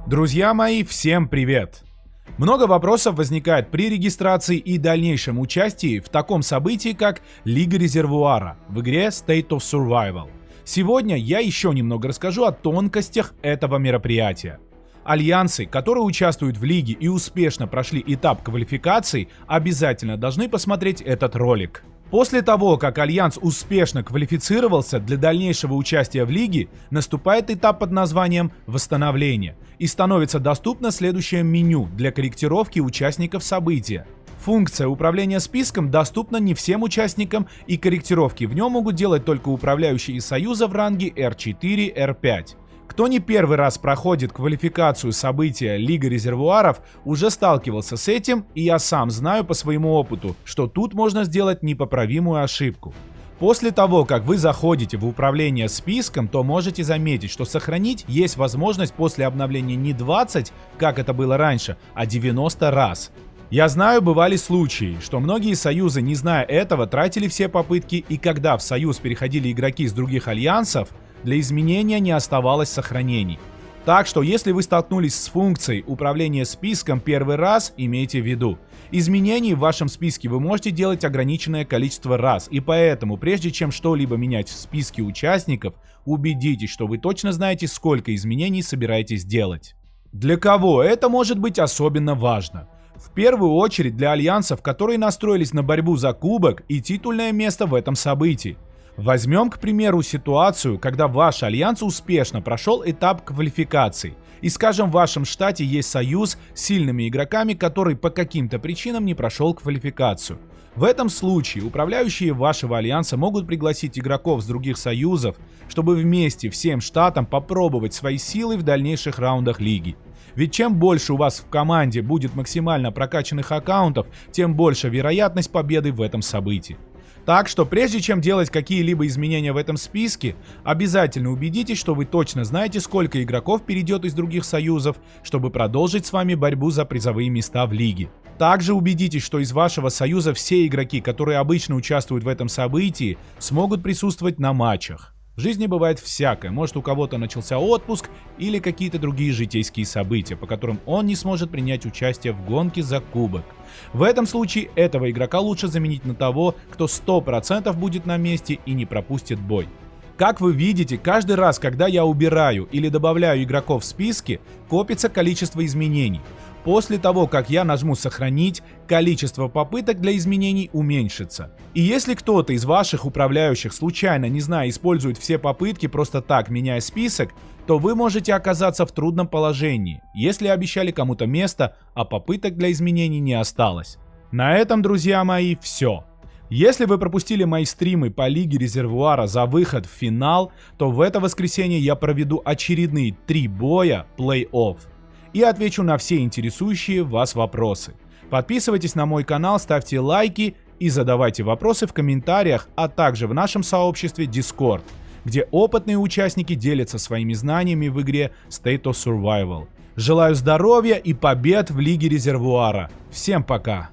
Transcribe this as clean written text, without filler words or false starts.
Друзья мои, всем привет! Много вопросов возникает при регистрации и дальнейшем участии в таком событии, как Лига Резервуара в игре State of Survival. Сегодня я еще немного расскажу о тонкостях этого мероприятия. Альянсы, которые участвуют в лиге и успешно прошли этап квалификации, обязательно должны посмотреть этот ролик. После того, как Альянс успешно квалифицировался для дальнейшего участия в лиге, наступает этап под названием «Восстановление» и становится доступно следующее меню для корректировки участников события. Функция управления списком доступна не всем участникам, и корректировки в нем могут делать только управляющие из Союза в ранге R4, R5. Кто не первый раз проходит квалификацию события Лига Резервуаров, уже сталкивался с этим, и я сам знаю по своему опыту, что тут можно сделать непоправимую ошибку. После того, как вы заходите в управление списком, то можете заметить, что сохранить есть возможность после обновления не 20, как это было раньше, а 90 раз. Я знаю, бывали случаи, что многие союзы, не зная этого, тратили все попытки, и когда в союз переходили игроки из других альянсов, для изменения не оставалось сохранений. Так что, если вы столкнулись с функцией управления списком первый раз, имейте в виду, изменений в вашем списке вы можете делать ограниченное количество раз, и поэтому, прежде чем что-либо менять в списке участников, убедитесь, что вы точно знаете, сколько изменений собираетесь делать. Для кого это может быть особенно важно? В первую очередь для альянсов, которые настроились на борьбу за кубок и титульное место в этом событии. Возьмем, к примеру, ситуацию, когда ваш альянс успешно прошел этап квалификации, и, скажем, в вашем штате есть союз с сильными игроками, который по каким-то причинам не прошел квалификацию. В этом случае управляющие вашего альянса могут пригласить игроков с других союзов, чтобы вместе всем штатам попробовать свои силы в дальнейших раундах лиги. Ведь чем больше у вас в команде будет максимально прокачанных аккаунтов, тем больше вероятность победы в этом событии. Так что прежде чем делать какие-либо изменения в этом списке, обязательно убедитесь, что вы точно знаете, сколько игроков перейдет из других союзов, чтобы продолжить с вами борьбу за призовые места в лиге. Также убедитесь, что из вашего союза все игроки, которые обычно участвуют в этом событии, смогут присутствовать на матчах. В жизни бывает всякое, может у кого-то начался отпуск или какие-то другие житейские события, по которым он не сможет принять участие в гонке за кубок. В этом случае этого игрока лучше заменить на того, кто 100% будет на месте и не пропустит бой. Как вы видите, каждый раз, когда я убираю или добавляю игроков в списки, копится количество изменений. После того, как я нажму «Сохранить», количество попыток для изменений уменьшится. И если кто-то из ваших управляющих случайно, не зная, использует все попытки просто так, меняя список, то вы можете оказаться в трудном положении, если обещали кому-то место, а попыток для изменений не осталось. На этом, друзья мои, все. Если вы пропустили мои стримы по Лиге Резервуара за выход в финал, то в это воскресенье я проведу очередные 3 боя плей-офф и отвечу на все интересующие вас вопросы. Подписывайтесь на мой канал, ставьте лайки и задавайте вопросы в комментариях, а также в нашем сообществе Discord, где опытные участники делятся своими знаниями в игре State of Survival. Желаю здоровья и побед в Лиге Резервуара. Всем пока!